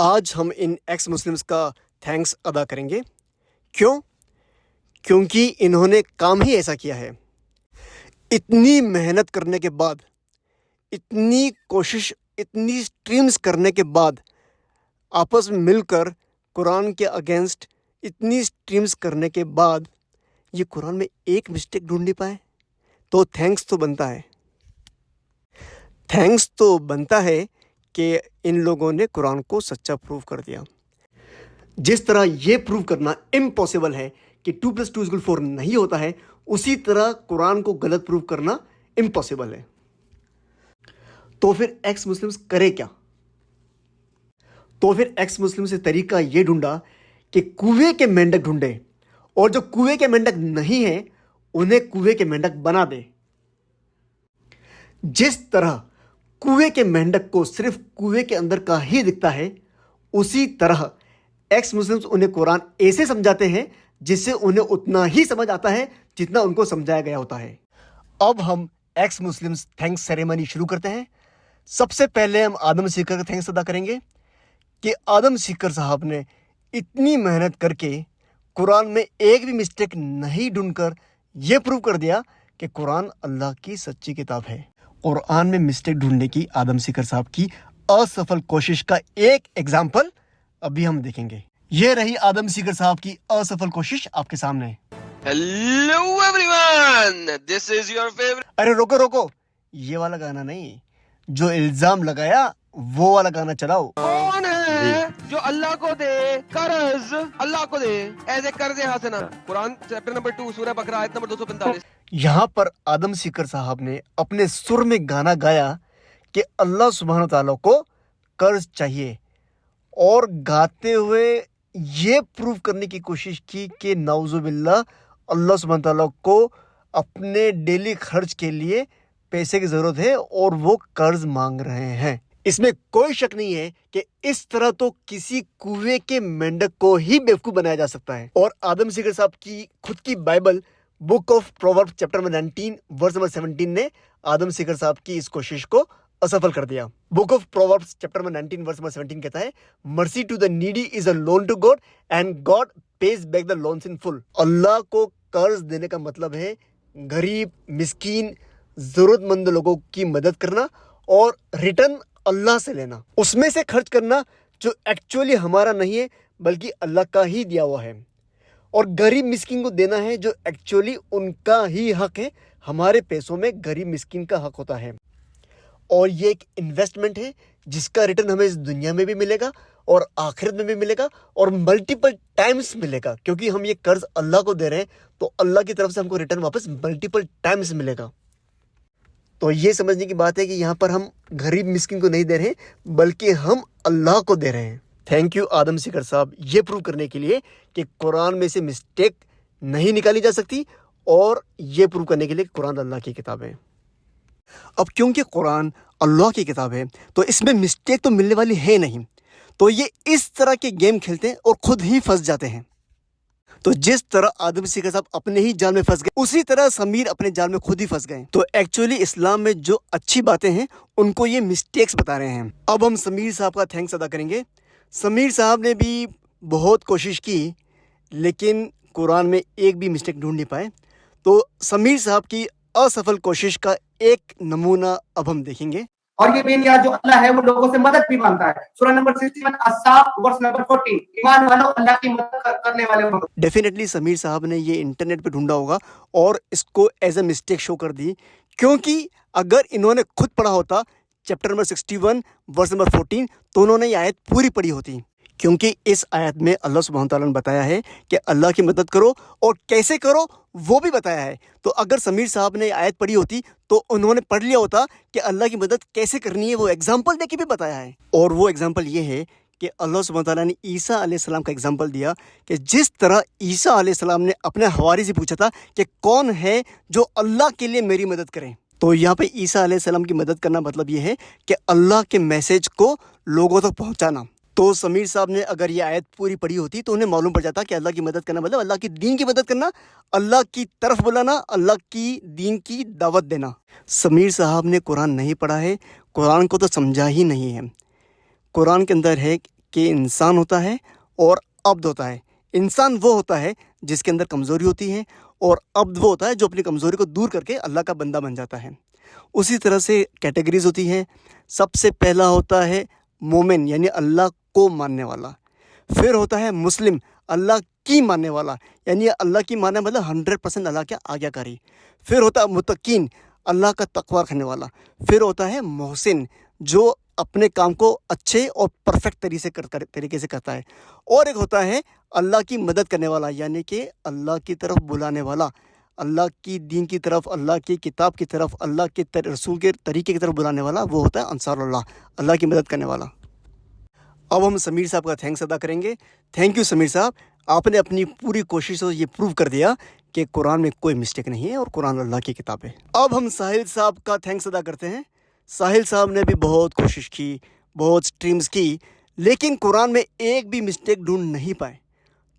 آج ہم ان x Muslims کا تھینکس ادا کریں گے. کیوں؟ کیونکہ انہوں نے کام ہی ایسا کیا ہے. اتنی محنت کرنے کے بعد، اتنی کوشش، اتنی اسٹریمز کرنے کے بعد، آپس میں مل کر قرآن کے اگینسٹ اتنی اسٹریمز کرنے کے بعد یہ قرآن میں ایک مسٹیک ڈھونڈ نہیں پائے. تو تھینکس تو بنتا ہے. تھینکس تو بنتا ہے کہ ان لوگوں نے قرآن کو سچا پروو کر دیا. جس طرح یہ پروو کرنا امپاسبل ہے کہ 2+2=4 نہیں ہوتا ہے، اسی طرح قرآن کو غلط پروو کرنا امپاسبل ہے. تو پھر ایکس مسلمز کرے کیا؟ تو پھر ایکس مسلم سے طریقہ یہ ڈھونڈا کہ کنویں کے مینڈک ڈھونڈے، اور جو کنویں کے مینڈک نہیں ہیں انہیں کنویں کے مینڈک بنا دے. جس طرح کنویں کے مینڈک کو صرف کنویں کے اندر کا ہی دکھتا ہے، اسی طرح ایکس مسلمز انہیں قرآن ایسے سمجھاتے ہیں جس سے انہیں اتنا ہی سمجھ آتا ہے جتنا ان کو سمجھایا گیا ہوتا ہے. اب ہم ایکس مسلمز تھینکس سیریمنی شروع کرتے ہیں. سب سے پہلے ہم آدم سیکر کا تھینکس ادا کریں گے کہ آدم سیکر صاحب نے اتنی محنت کر کے قرآن میں ایک بھی مسٹیک نہیں ڈھونڈ کر یہ پروو کر دیا کہ قرآن اللہ کی سچی کتاب ہے. قرآن میں مسٹیک ڈھونڈنے کی آدم سیکر صاحب کی اسفل کوشش کا ایک ایگزامپل ابھی ہم دیکھیں گے. یہ رہی آدم سیکر صاحب کی اسفل کوشش آپ کے سامنے. Hello everyone, this is your favorite. ارے روکو، یہ والا گانا نہیں، جو الزام لگایا وہ والا گانا چلاؤ. کون ہے جو اللہ کو دے قرض، اللہ کو دے ایسے قرض حسنہ؟ قرآن چیپٹر نمبر 2 سورہ بقرہ آیت نمبر 245. یہاں پر آدم سیکر صاحب نے اپنے سر میں گانا گایا کہ اللہ سبحانہ تعالیٰ کو قرض چاہیے، اور گاتے ہوئے یہ پروف کرنے کی کوشش کی کہ نعوذ باللہ اللہ سبحانہ تعالیٰ کو اپنے ڈیلی خرچ کے لیے پیسے کی ضرورت ہے اور وہ قرض مانگ رہے ہیں. اس میں کوئی شک نہیں ہے کہ اس طرح تو کسی کنویں کے مینڈک کو ہی بیوقوف بنایا جا سکتا ہے. اور آدم سیکر صاحب کی خود کی Bible book of Proverbs chapter number 19 verse number 17 نے آدم سیکر صاحب کی اس کوشش کو اسفل کر دیا. Book of Proverbs chapter number 19 verse number 17 کہتا ہے، mercy to the needy is a loan to God and God pays back the loans in full. اللہ کو قرض دینے کا مطلب ہے غریب، مسکین، ضرورت مند لوگوں کی مدد کرنا اور ریٹرن اللہ سے لینا، اس میں سے خرچ کرنا جو ایکچولی ہمارا نہیں ہے بلکہ اللہ کا ہی دیا ہوا ہے، اور غریب مسکین کو دینا ہے جو ایکچولی ان کا ہی حق ہے. ہمارے پیسوں میں غریب مسکین کا حق ہوتا ہے، اور یہ ایک انویسٹمنٹ ہے جس کا ریٹرن ہمیں اس دنیا میں بھی ملے گا اور آخرت میں بھی ملے گا اور ملٹیپل ٹائمز ملے گا. کیونکہ ہم یہ قرض اللہ کو دے رہے ہیں تو اللہ کی طرف سے ہم کو ریٹرن واپس ملٹیپل ٹائمز ملے گا. تو یہ سمجھنے کی بات ہے کہ یہاں پر ہم غریب مسکین کو نہیں دے رہے ہیں بلکہ ہم اللہ کو دے رہے ہیں. تھینک یو آدم سیکر صاحب یہ پروو کرنے کے لیے کہ قرآن میں سے مسٹیک نہیں نکالی جا سکتی، اور یہ پروو کرنے کے لیے کہ قرآن اللہ کی کتاب ہے. اب کیونکہ قرآن اللہ کی کتاب ہے تو اس میں مسٹیک تو ملنے والی ہے نہیں، تو یہ اس طرح کے گیم کھیلتے ہیں اور خود ہی پھنس جاتے ہیں. تو جس طرح آدم سیکر صاحب اپنے ہی جال میں پھنس گئے، اسی طرح سمیر اپنے جال میں خود ہی پھنس گئے. تو ایکچولی اسلام میں جو اچھی باتیں ہیں ان کو یہ مسٹیکس بتا رہے ہیں. اب ہم سمیر صاحب کا تھینکس ادا کریں گے. سمیر صاحب نے بھی بہت کوشش کی لیکن قرآن میں ایک بھی مسٹیک ڈھونڈ نہیں پائے. تو سمیر صاحب کی اسفل کوشش کا ایک نمونہ اب ہم دیکھیں گے. اور یہ بے نیاز جو اللہ ہے وہ لوگوں سے مدد بھی مانگتا ہے. سورہ نمبر 61 اصحاب ورس نمبر 14، ایمان والو اللہ کی مدد کرنے والے ہوں. ڈیفینیٹلی سمیر صاحب نے یہ انٹرنیٹ پہ ڈھونڈا ہوگا اور اس کو ایز اے مسٹیک شو کر دی، کیونکہ اگر انہوں نے خود پڑھا ہوتا چیپٹر نمبر 61 ورس نمبر 14 تو انہوں نے یہ آیت پوری پڑھی ہوتی. کیونکہ اس آیت میں اللہ سبحانہ تعالیٰ نے بتایا ہے کہ اللہ کی مدد کرو اور کیسے کرو وہ بھی بتایا ہے. تو اگر سمیر صاحب نے آیت پڑھی ہوتی تو انہوں نے پڑھ لیا ہوتا کہ اللہ کی مدد کیسے کرنی ہے، وہ ایگزامپل دے کے بھی بتایا ہے. اور وہ ایگزامپل یہ ہے کہ اللہ سبحانہ تعالیٰ نے عیسیٰ علیہ السلام کا ایگزامپل دیا کہ جس طرح عیسیٰ علیہ السلام نے اپنے حواری سے پوچھا تھا کہ کون ہے جو اللہ کے لیے میری مدد کرے. تو یہاں پہ عیسیٰ علیہ السلام کی مدد کرنا مطلب یہ ہے کہ اللہ کے میسیج کو لوگوں تک پہنچانا. تو سمیر صاحب نے اگر یہ آیت پوری پڑھی ہوتی تو انہیں معلوم پڑ جاتا کہ اللہ کی مدد کرنا مطلب اللہ کی دین کی مدد کرنا، اللہ کی طرف بلانا، اللہ کی دین کی دعوت دینا. سمیر صاحب نے قرآن نہیں پڑھا ہے، قرآن کو تو سمجھا ہی نہیں ہے. قرآن کے اندر ہے کہ انسان ہوتا ہے اور عبد ہوتا ہے. انسان وہ ہوتا ہے جس کے اندر کمزوری ہوتی ہے، اور عبد وہ ہوتا ہے جو اپنی کمزوری کو دور کر کے اللہ کا بندہ بن جاتا ہے. اسی طرح سے کیٹیگریز ہوتی ہیں. سب سے پہلا ہوتا ہے مومن یعنی اللہ کو ماننے والا. پھر ہوتا ہے مسلم اللہ کی ماننے والا، یعنی اللہ کی ماننا مطلب 100% اللہ کے آگیا کاری. پھر ہوتا ہے متقین اللہ کا تقوی رکھنے والا. پھر ہوتا ہے محسن جو اپنے کام کو اچھے اور پرفیکٹ طریقے سے کرتا ہے. اور ایک ہوتا ہے اللہ کی مدد کرنے والا، یعنی کہ اللہ کی طرف بلانے والا، اللہ کی دین کی طرف، اللہ کی کتاب کی طرف، اللہ کے رسول کے طریقے کی طرف بلانے والا، وہ ہوتا ہے انصار اللہ، اللہ کی مدد کرنے والا. اب ہم سمیر صاحب کا تھینکس ادا کریں گے. تھینک یو سمیر صاحب، آپ نے اپنی پوری کوشش سے یہ پروو کر دیا کہ قرآن میں کوئی مسٹیک نہیں ہے اور قرآن اللہ کی کتاب ہے. اب ہم ساحل صاحب کا تھینکس ادا کرتے ہیں. ساحل صاحب نے بھی بہت کوشش کی، بہت سٹریمز کی، لیکن قرآن میں ایک بھی مسٹیک ڈھونڈ نہیں پائے.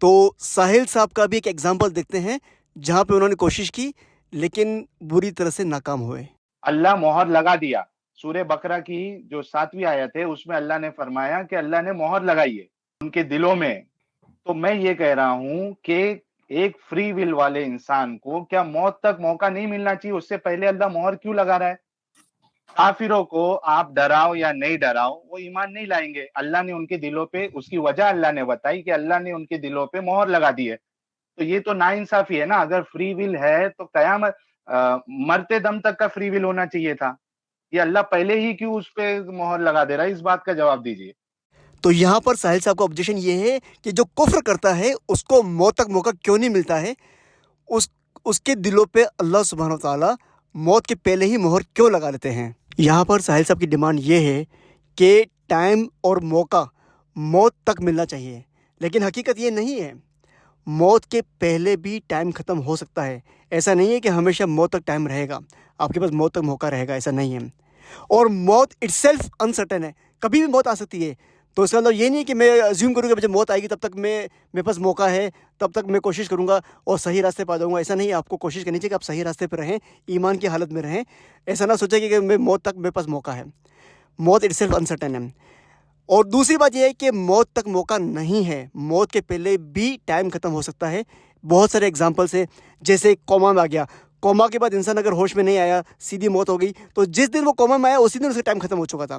تو ساحل صاحب کا بھی ایک ایگزامپل دیکھتے ہیں جہاں پہ انہوں نے کوشش کی لیکن بری طرح سے ناکام ہوئے. اللہ مہر لگا دیا. سورہ بقرہ کی جو 7ویں آیت ہے اس میں اللہ نے فرمایا کہ اللہ نے مہر لگائی ہے ان کے دلوں میں. تو میں یہ کہہ رہا ہوں کہ ایک فری ول والے انسان کو کیا موت تک موقع نہیں ملنا چاہیے؟ اس سے پہلے اللہ مہر کیوں لگا رہا ہے؟ کافروں کو آپ ڈراؤ یا نہیں ڈراؤ وہ ایمان نہیں لائیں گے. اللہ نے ان کے دلوں پہ، اس کی وجہ اللہ نے بتائی کہ اللہ نے ان کے دلوں پہ مہر لگا دی ہے. تو یہ تو ناانصافی ہے نا. اگر فری ول ہے تو قیامت مرتے دم تک کا فری ول ہونا چاہیے تھا. یہ اللہ پہلے ہی کیوں اس پہ مہر لگا دے رہا ہے؟ اس بات کا جواب دیجیے. تو یہاں پر ساحل صاحب کا آبجیکشن یہ ہے کہ جو کفر کرتا ہے اس کو موت تک موقع کیوں نہیں ملتا ہے؟ اس کے دلوں پہ اللہ سبحانہ وتعالیٰ موت کے پہلے ہی مہر کیوں لگا لیتے ہیں؟ یہاں پر ساحل صاحب کی ڈیمانڈ یہ ہے کہ ٹائم اور موقع موت تک ملنا چاہیے، لیکن حقیقت یہ نہیں ہے. موت کے پہلے بھی ٹائم ختم ہو سکتا ہے. ایسا نہیں ہے کہ ہمیشہ موت تک ٹائم رہے گا، آپ کے پاس موت تک موقع رہے گا، ایسا نہیں ہے. اور موت اٹ سیلف انسرٹن ہے، کبھی بھی موت آ سکتی ہے. تو اس کا مطلب یہ نہیں کہ میں ازیوم کروں کہ جب موت آئے گی تب تک میرے پاس موقع ہے، تب تک میں کوشش کروں گا اور صحیح راستے پا جاؤں گا. ایسا نہیں ہے. آپ کو کوشش کرنی چاہیے کہ آپ صحیح راستے پہ رہیں، ایمان کی حالت میں رہیں. ایسا نہ سوچیں کہ میں موت تک میرے پاس موقع ہے. موت اٹ سیلف انسرٹن ہے. اور دوسری بات یہ ہے کہ موت تک موقع نہیں ہے، موت کے پہلے بھی ٹائم ختم ہو سکتا ہے. بہت سارے ایگزامپلس ہیں، جیسے کوما میں آ گیا. کوما کے بعد انسان اگر ہوش میں نہیں آیا، سیدھی موت ہو گئی، تو جس دن وہ کوما میں آیا اسی دن اس کا ٹائم ختم ہو چکا تھا.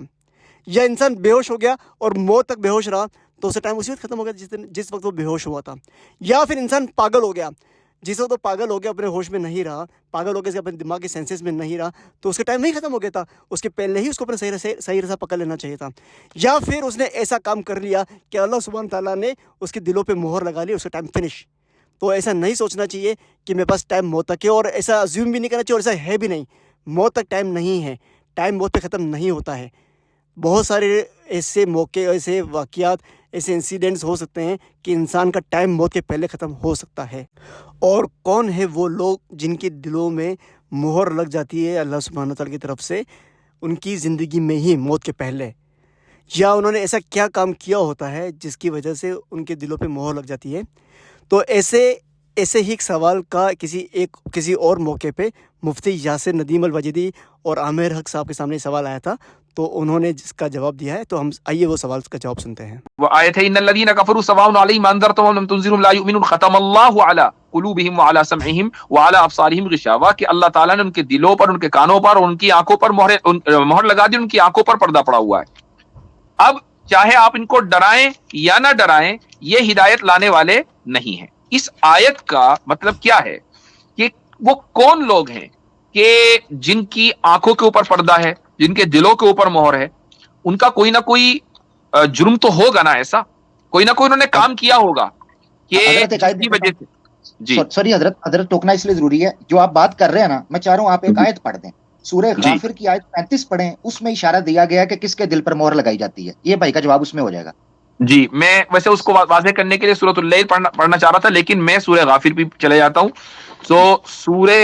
یا انسان بے ہوش ہو گیا اور موت تک بے ہوش رہا تو اس کا ٹائم اسی وقت ختم ہو گیا جس وقت وہ بے ہوش ہوا تھا. یا پھر انسان پاگل ہو گیا، جس وقت وہ پاگل ہو گیا، اپنے ہوش میں نہیں رہا، پاگل ہو گیا، اپنے دماغ کے سینسز میں نہیں رہا، تو اس کا ٹائم نہیں ختم ہو گیا تھا. اس کے پہلے ہی اس کو اپنے صحیح رسا پکڑ لینا چاہیے تھا. یا پھر اس نے ایسا کام کر لیا کہ اللہ سبحانہ تعالیٰ نے اس کے دلوں پہ مہر لگا لی، اس کا ٹائم فنش. تو ایسا نہیں سوچنا چاہیے کہ میرے پاس ٹائم موت تک ہے، اور ایسا ازیوم بھی نہیں کرنا چاہیے، اور ایسا ہے بھی نہیں. موت تک ٹائم نہیں ہے، ٹائم موت پہ ختم نہیں ہوتا ہے. بہت سارے ایسے موقع، ایسے واقعات، ایسے انسیڈنٹس ہو سکتے ہیں کہ انسان کا ٹائم موت کے پہلے ختم ہو سکتا ہے. اور کون ہے وہ لوگ جن کے دلوں میں مہر لگ جاتی ہے اللہ سبحانہ تعالیٰ کی طرف سے ان کی زندگی میں ہی موت کے پہلے، یا انہوں نے ایسا کیا کام کیا ہوتا ہے جس کی وجہ سے ان کے دلوں پہ مہر لگ جاتی ہے؟ تو ایسے ہی ایک سوال کا کسی اور موقع پہ مفتی یاسر ندیم الواجدی اور عامر حق صاحب کے سامنے سوال آیا تھا، تو انہوں نے جس کا جواب دیا ہے. تو ہم آئیے وہ سوال کا جواب سنتے ہیں. وہ آیت ہے ان الذین کفروا سواء علیہم انذرتهم ام لم تنذرهم لا یؤمنون ختم اللہ علی قلوبہم وعلی سمعہم وعلی ابصارہم غشاوہ، کہ اللہ تعالیٰ نے ان کے دلوں پر، ان کے کانوں پر اور ان کی آنکھوں پر مہر لگا دی، ان کی آنکھوں پر پردہ پڑا ہوا ہے. اب چاہے آپ ان کو ڈرائیں یا نہ ڈرائیں، یہ ہدایت لانے والے نہیں ہیں. اس آیت کا مطلب کیا ہے کہ وہ کون لوگ ہیں کہ جن کی آنکھوں کے اوپر پردہ ہے، جن کے دلوں کے اوپر مہر ہے، ان کا کوئی نہ کوئی جرم تو ہوگا نا، ایسا کوئی نہ کوئی انہوں نے کام کیا ہوگا کہ جس کی وجہ سے. جی سوری حضرت ٹوکنا اس لیے ضروری ہے، جو آپ بات کر رہے ہیں نا، میں چاہ رہا ہوں آپ ایک آیت پڑھ دیں، سورہ غافر کی آیت 35 پڑھیں. اس میں اشارہ دیا گیا کہ کس کے دل پر مہر لگائی جاتی ہے. یہ بھائی کا جواب اس میں ہو جائے گا. جی، میں ویسے اس کو واضح کرنے کے لیے سورۃ اللیل پڑھنا چاہ رہا تھا، لیکن میں سورہ غافر بھی چلے جاتا ہوں. تو سورہ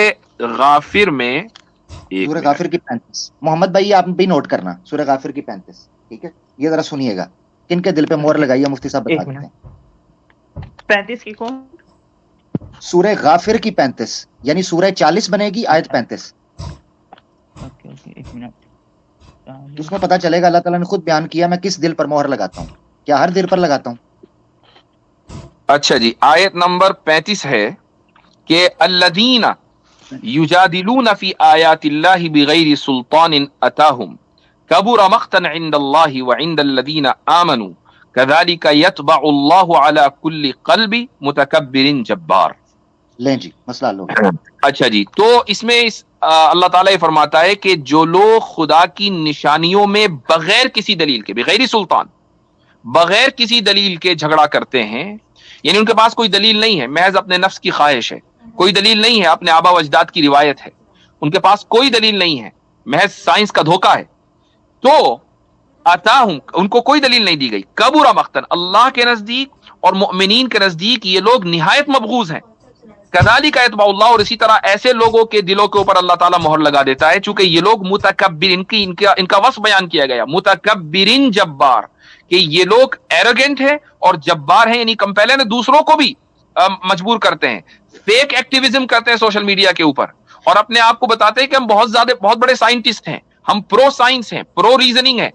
غافر میں سورہ غافر کی 35، محمد بھائی آپ بھی نوٹ کرنا، سورہ غافر کی 35، ٹھیک ہے؟ یہ ذرا سنیے گا کن کے دل پہ مہر لگائی ہے، مفتی صاحب بتا دیتے ہیں. 35 کی کون؟ سورہ غافر کی 35، یعنی سورہ 40 بنے گی، آیت 35. اوکے ایک منٹ. اس میں پتہ چلے گا اللہ تعالیٰ نے خود بیان کیا میں کس دل پر مہر لگاتا ہوں. کیا ہر دل پر لگاتا ہوں؟ اچھا جی، آیت نمبر 35 ہے کہ الذین یجادلون فی آیات اللہ بغیر سلطان اتاہم کبر مقتا عند اللہ وعند الذین آمنوا کذالک یطبع اللہ علی کل قلب متکبر جبار. لیں جی، مسئلہ حل ہو گیا. اچھا جی، تو اس میں اللہ تعالیٰ یہ فرماتا ہے کہ جو لوگ خدا کی نشانیوں میں بغیر کسی دلیل کے، بغیر سلطان، بغیر کسی دلیل کے جھگڑا کرتے ہیں، یعنی ان کے پاس کوئی دلیل نہیں ہے، محض اپنے نفس کی خواہش ہے، کوئی دلیل نہیں ہے، اپنے آبا و اجداد کی روایت ہے، ان کے پاس کوئی دلیل نہیں ہے، محض سائنس کا دھوکہ ہے، تو اتاہم، ان کو کوئی دلیل نہیں دی گئی، کبر مقتا، اللہ کے نزدیک اور مؤمنین کے نزدیک یہ لوگ نہایت مبغوض ہیں. کذالک یطبع اللہ، اور اسی طرح ایسے لوگوں کے دلوں کے اوپر اللہ تعالیٰ مہر لگا دیتا ہے، چونکہ یہ لوگ متکبر، ان کا وصف بیان کیا گیا، متکبرین جبار، کہ یہ لوگ ایروگنٹ ہیں اور جبار ہیں، یعنی کمپیلن دوسروں کو بھی مجبور کرتے ہیں، فیک ایکٹیویزم کرتے ہیں سوشل میڈیا کے اوپر، اور اپنے آپ کو بتاتے ہیں کہ ہم بہت بڑے سائنٹسٹ ہیں، ہم پرو سائنس ہیں، پرو ریزننگ ہیں.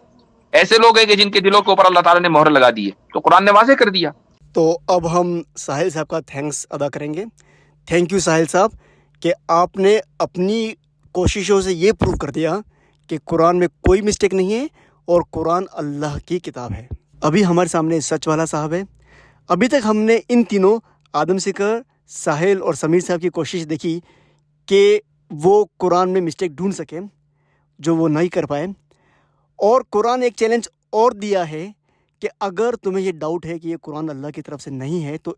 ایسے لوگ ہیں کہ جن کے دلوں کے اوپر اللہ تعالیٰ نے مہر لگا دی ہے، تو قرآن نے واضح کر دیا. تو اب ہم ساحل صاحب کا تھینکس ادا کریں گے. تھینک یو ساحل صاحب کہ آپ نے اپنی کوششوں سے یہ پروو کر دیا کہ قرآن میں کوئی مسٹیک نہیں ہے اور قرآن اللہ کی کتاب ہے. ابھی ہمارے سامنے سچ والا صاحب ہے. ابھی تک ہم نے ان تینوں آدم سکر، ساحل اور سمیر صاحب کی کوشش دیکھی کہ وہ قرآن میں مسٹیک ڈھونڈ سکیں جو وہ نہیں کر پائے، اور قرآن ایک چیلنج اور دیا ہے کہ اگر تمہیں یہ ڈاؤٹ ہے کہ یہ قرآن اللہ کی طرف سے نہیں ہے تو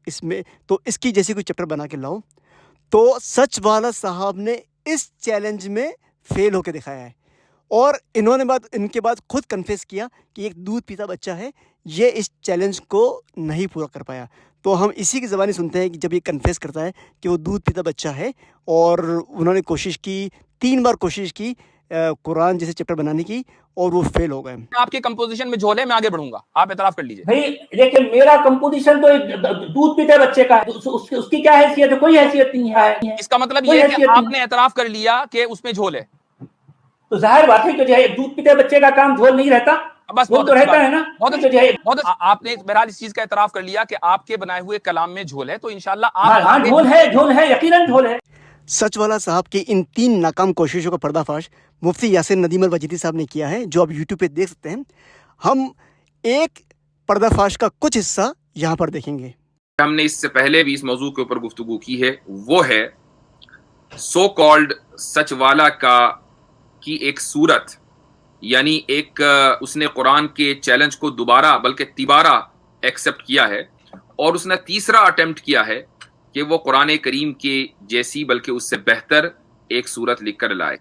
اس کی جیسی کوئی چیپٹر بنا کے لاؤ. تو سچ والا صاحب نے اس چیلنج میں فیل ہو کے دکھایا ہے، اور انہوں نے ان کے بعد خود کنفیس کیا کہ ایک دودھ پیتا بچہ ہے، یہ اس چیلنج کو نہیں پورا کر پایا. تو ہم اسی کی زبانی سنتے ہیں کہ جب یہ کنفیس کرتا ہے کہ وہ دودھ پیتا بچہ ہے، اور انہوں نے کوشش کی، 3 بار کوشش کی قرآن جیسے چیپٹر بنانے کی، اور وہ فیل ہو گئے. آپ کی کمپوزیشن میں جھول ہے، میں آگے بڑھوں گا، آپ اعتراف کر لیجئے. بھائی لیکن میرا کمپوزیشن تو دودھ پیتے بچے کا ہے، اس کی کیا حیثیت ہے؟ کوئی حیثیت نہیں ہے. اس کا مطلب یہ ہے کہ آپ نے اعتراف کر لیا کہ اس میں جھول ہے. تو ظاہر بات ہے کہ جو ہے دودھ پیتے بچے کا کام جھول نہیں رہتا، بس وہ تو رہتا ہے نا. بہت آپ نے بہرحال اس چیز کا اعتراف کر لیا کہ آپ کے بنائے ہوئے کلام میں جھول ہے، تو انشاءاللہ ہاں جھول ہے، یقیناً جھول ہے. سچ والا صاحب کی ان 3 ناکام کوششوں کا پردہ فاش مفتی یاسر ندیم الوجیدی صاحب نے کیا ہے، جو آپ یوٹیوب پہ دیکھ سکتے ہیں. ہم ایک پردہ فاش کا کچھ حصہ یہاں پر دیکھیں گے. ہم نے اس سے پہلے بھی اس موضوع کے اوپر گفتگو کی ہے، وہ ہے سو کالڈ سچ والا کی ایک صورت، یعنی ایک اس نے قرآن کے چیلنج کو دوبارہ بلکہ تیبارہ ایکسپٹ کیا ہے، اور اس نے تیسرا اٹیمپٹ کیا ہے کہ وہ قرآن کریم کے جیسی بلکہ اس سے بہتر ایک صورت لکھ کر لائے.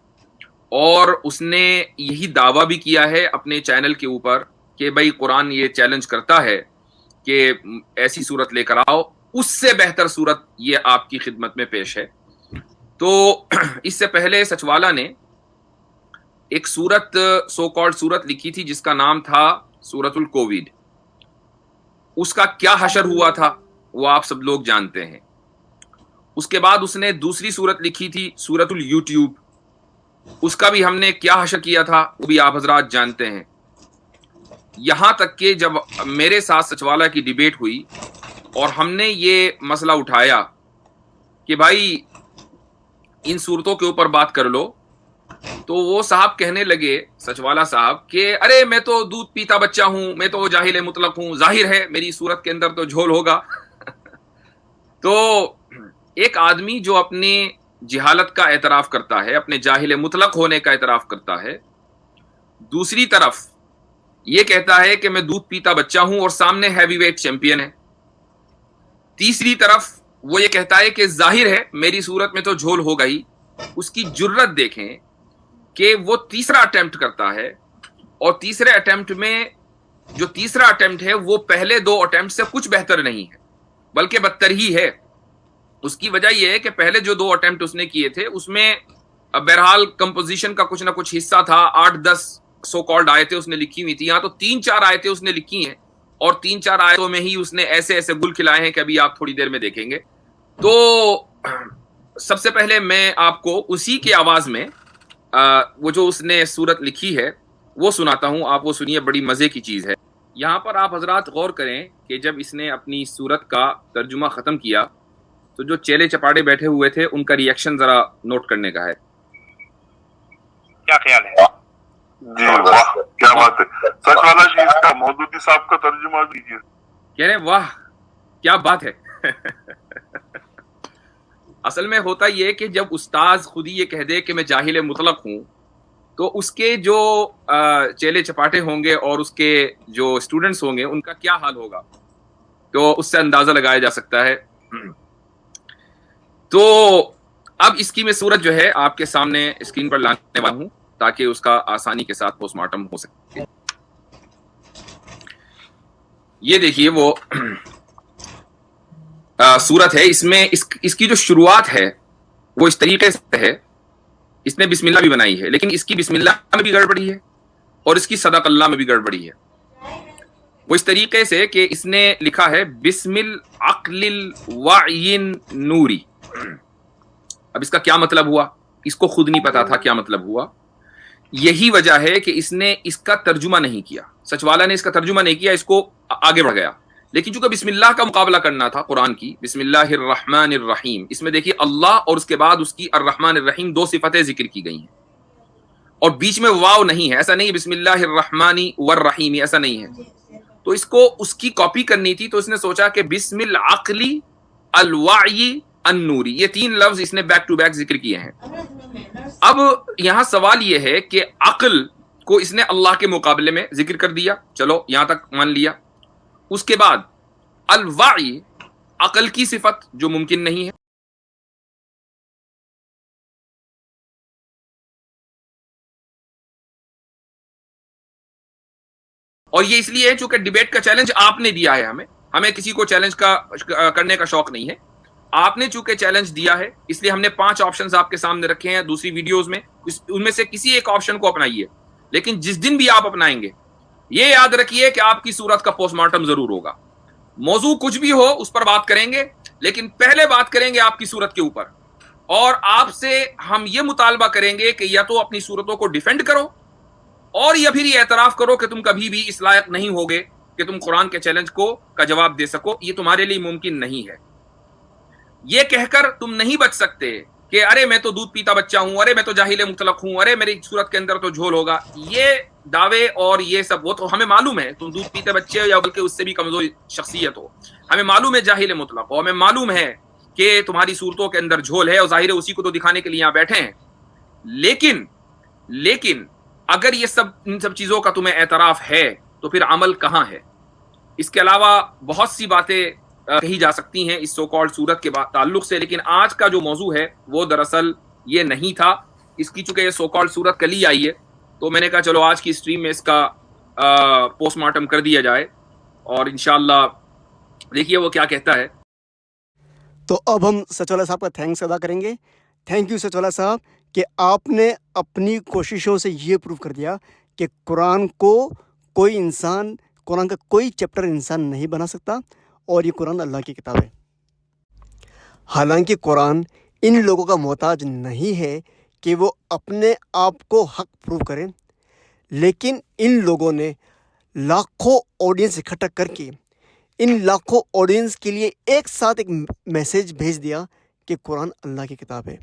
اور اس نے یہی دعویٰ بھی کیا ہے اپنے چینل کے اوپر کہ بھائی قرآن یہ چیلنج کرتا ہے کہ ایسی صورت لے کر آؤ، اس سے بہتر صورت یہ آپ کی خدمت میں پیش ہے. تو اس سے پہلے سچوالا نے ایک صورت سو کالڈ صورت لکھی تھی جس کا نام تھا سورۃ الکووڈ. اس کا کیا حشر ہوا تھا وہ آپ سب لوگ جانتے ہیں. اس کے بعد اس نے دوسری صورت لکھی تھی سورۃ الیوٹیوب، اس کا بھی ہم نے کیا حشر کیا تھا وہ بھی آپ حضرات جانتے ہیں. یہاں تک کہ جب میرے ساتھ سچوالا کی ڈیبیٹ ہوئی اور ہم نے یہ مسئلہ اٹھایا کہ بھائی ان صورتوں کے اوپر بات کر لو، تو وہ صاحب کہنے لگے، سچوالا صاحب، کہ ارے میں تو دودھ پیتا بچہ ہوں، میں تو جاہل مطلق ہوں، ظاہر ہے میری صورت کے اندر تو جھول ہوگا. تو ایک آدمی جو اپنے جہالت کا اعتراف کرتا ہے، اپنے جاہل مطلق ہونے کا اعتراف کرتا ہے، دوسری طرف یہ کہتا ہے کہ میں دودھ پیتا بچہ ہوں اور سامنے ہیوی ویٹ چیمپئن ہے، تیسری طرف وہ یہ کہتا ہے کہ ظاہر ہے میری صورت میں تو جھول ہو گئی. اس کی جرت دیکھیں کہ وہ تیسرا اٹیمپٹ کرتا ہے، اور تیسرے اٹیمپٹ میں جو تیسرا اٹیمپٹ ہے وہ پہلے 2 اٹیمپٹ سے کچھ بہتر نہیں ہے بلکہ بدتر ہی ہے. اس کی وجہ یہ ہے کہ پہلے جو 2 اٹیمپٹ اس نے کیے تھے اس میں بہرحال کمپوزیشن کا کچھ نہ کچھ حصہ تھا، 8-10 سو کالڈ آیتیں اس نے لکھی ہوئی تھی. یہاں تو 3-4 آیتیں اس نے لکھی ہیں، اور 3-4 آیتوں میں ہی اس نے ایسے ایسے گل کھلائے ہیں کہ ابھی آپ تھوڑی دیر میں دیکھیں گے. تو سب سے پہلے میں آپ کو اسی کی آواز میں وہ جو اس نے صورت لکھی ہے وہ سناتا ہوں، آپ وہ سنیے، بڑی مزے کی چیز ہے. یہاں پر آپ حضرات غور کریں کہ جب اس نے اپنی سورت کا ترجمہ ختم کیا تو جو چیلے چپاڑے بیٹھے ہوئے تھے ان کا ریئیکشن ذرا نوٹ کرنے کا ہے. کیا خیال ہے؟ جی واہ کیا بات ہے. سچ والا جی اس کا مودودی صاحب کا ترجمہ دیجیے. کہہ رہے واہ کیا بات ہے. اصل میں ہوتا یہ کہ جب استاذ خود ہی یہ کہہ دے کہ میں جاہل مطلق ہوں تو اس کے جو چیلے چپاٹے ہوں گے اور اس کے جو اسٹوڈنٹس ہوں گے ان کا کیا حال ہوگا، تو اس سے اندازہ لگایا جا سکتا ہے. تو اب اس کی میں صورت جو ہے آپ کے سامنے اسکرین پر لانے والا ہوں تاکہ اس کا آسانی کے ساتھ پوسٹ مارٹم ہو سکے. یہ دیکھیے وہ صورت ہے. اس میں اس کی جو شروعات ہے وہ اس طریقے سے ہے. اس نے بسم اللہ بھی بنائی ہے لیکن اس کی بسم اللہ میں بھی گڑبڑی ہے اور اس کی صدق اللہ میں بھی گڑبڑی ہے. وہ اس طریقے سے کہ اس نے لکھا ہے بسم العقل الوعی نوری. اب اس کا کیا مطلب ہوا اس کو خود نہیں پتا تھا کیا مطلب ہوا. یہی وجہ ہے کہ اس نے اس کا ترجمہ نہیں کیا. سچ والا نے اس کا ترجمہ نہیں کیا، اس کو آگے بڑھ گیا. لیکن چونکہ بسم اللہ کا مقابلہ کرنا تھا قرآن کی، بسم اللہ الرحمن الرحیم، اس میں دیکھیے اللہ اور اس کے بعد اس کی الرحمن الرحیم دو صفتیں ذکر کی گئی ہیں اور بیچ میں واو نہیں ہے. ایسا نہیں بسم اللہ الرحمن والرحیم، ایسا نہیں ہے. تو اس کو اس کی کاپی کرنی تھی تو اس نے سوچا کہ بسم العقل الوعی النوری، یہ تین لفظ اس نے بیک ٹو بیک ذکر کیے ہیں. اب یہاں سوال یہ ہے کہ عقل کو اس نے اللہ کے مقابلے میں ذکر کر دیا، چلو یہاں تک مان لیا. اس کے بعد الوعی عقل کی صفت جو ممکن نہیں ہے. اور یہ اس لیے ہے چونکہ ڈیبیٹ کا چیلنج آپ نے دیا ہے. ہمیں کسی کو چیلنج کرنے کا شوق نہیں ہے. آپ نے چونکہ چیلنج دیا ہے اس لیے ہم نے 5 آپشنز آپ کے سامنے رکھے ہیں دوسری ویڈیوز میں. ان میں سے کسی ایک آپشن کو اپنائیے، لیکن جس دن بھی آپ اپنائیں گے یہ یاد رکھیے کہ آپ کی صورت کا پوسٹ مارٹم ضرور ہوگا. موضوع کچھ بھی ہو اس پر بات کریں گے، لیکن پہلے بات کریں گے آپ کی صورت کے اوپر. اور آپ سے ہم یہ مطالبہ کریں گے کہ یا تو اپنی صورتوں کو ڈیفینڈ کرو اور یا پھر یہ اعتراف کرو کہ تم کبھی بھی اس لائق نہیں ہوگے کہ تم قرآن کے چیلنج کا جواب دے سکو. یہ تمہارے لیے ممکن نہیں ہے. یہ کہہ کر تم نہیں بچ سکتے کہ ارے میں تو دودھ پیتا بچہ ہوں، ارے میں تو جاہل مطلق ہوں، ارے میری صورت کے اندر تو جھول ہوگا. یہ دعوے اور یہ سب وہ تو ہمیں معلوم ہے تم دودھ پیتے بچے ہو یا بلکہ اس سے بھی کمزور شخصیت ہو. ہمیں معلوم ہے جاہل مطلق ہو، ہمیں معلوم ہے کہ تمہاری صورتوں کے اندر جھول ہے اور ظاہر ہے اسی کو تو دکھانے کے لیے یہاں بیٹھے ہیں. لیکن اگر یہ ان سب چیزوں کا تمہیں اعتراف ہے تو پھر عمل کہاں ہے؟ اس کے علاوہ بہت سی باتیں کہی جا سکتی ہیں اس سو کالڈ صورت کے تعلق سے، لیکن آج کا جو موضوع ہے وہ دراصل یہ نہیں تھا. اس کی چونکہ یہ سو کالڈ صورت کل ہی آئی ہے تو میں نے کہا چلو آج کی اسٹریم میں اس کا پوسٹ مارٹم کر دیا جائے اور انشاءاللہ دیکھیے وہ کیا کہتا ہے. تو اب ہم سچ والا صاحب کا تھینکس ادا کریں گے. تھینک یو سچ والا صاحب کہ آپ نے اپنی کوششوں سے یہ پروف کر دیا کہ قرآن کا کوئی چیپٹر انسان نہیں بنا سکتا اور یہ قرآن اللہ کی کتاب ہے. حالانکہ قرآن ان لوگوں کا محتاج نہیں ہے کہ وہ اپنے آپ کو حق پروف کریں، لیکن ان لوگوں نے لاکھوں آڈینس اکٹھا کر کے ان لاکھوں آڈینس کے لیے ایک ساتھ ایک میسیج بھیج دیا کہ قرآن اللہ کی کتاب ہے.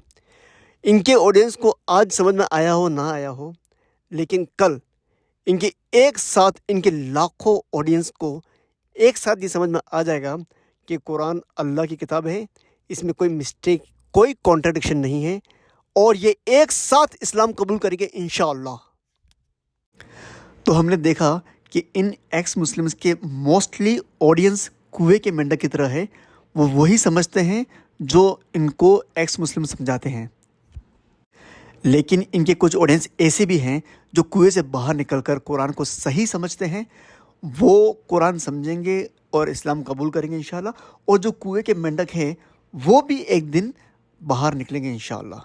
ان کے آڈینس کو آج سمجھ میں آیا ہو نہ آیا ہو، لیکن کل ان کے ایک ساتھ ان کے لاکھوں آڈینس کو ایک ساتھ یہ سمجھ میں آ جائے گا کہ قرآن اللہ کی کتاب ہے، اس میں کوئی مسٹیک کوئی کانٹرڈکشن نہیں ہے اور یہ ایک ساتھ اسلام قبول کریں گے انشاءاللہ. تو ہم نے دیکھا کہ ان ایکس مسلمز کے موسٹلی آڈینس کوے کے مینڈک کی طرح ہے. وہ وہی سمجھتے ہیں جو ان کو ایکس مسلم سمجھاتے ہیں، لیکن ان کے کچھ آڈینس ایسے بھی ہیں جو کنویں سے باہر نکل کر قرآن کو صحیح سمجھتے ہیں. وہ قرآن سمجھیں گے اور اسلام قبول کریں گے انشاءاللہ، اور جو کنویں کے مینڈک ہیں وہ بھی ایک دن باہر نکلیں گے انشاءاللہ.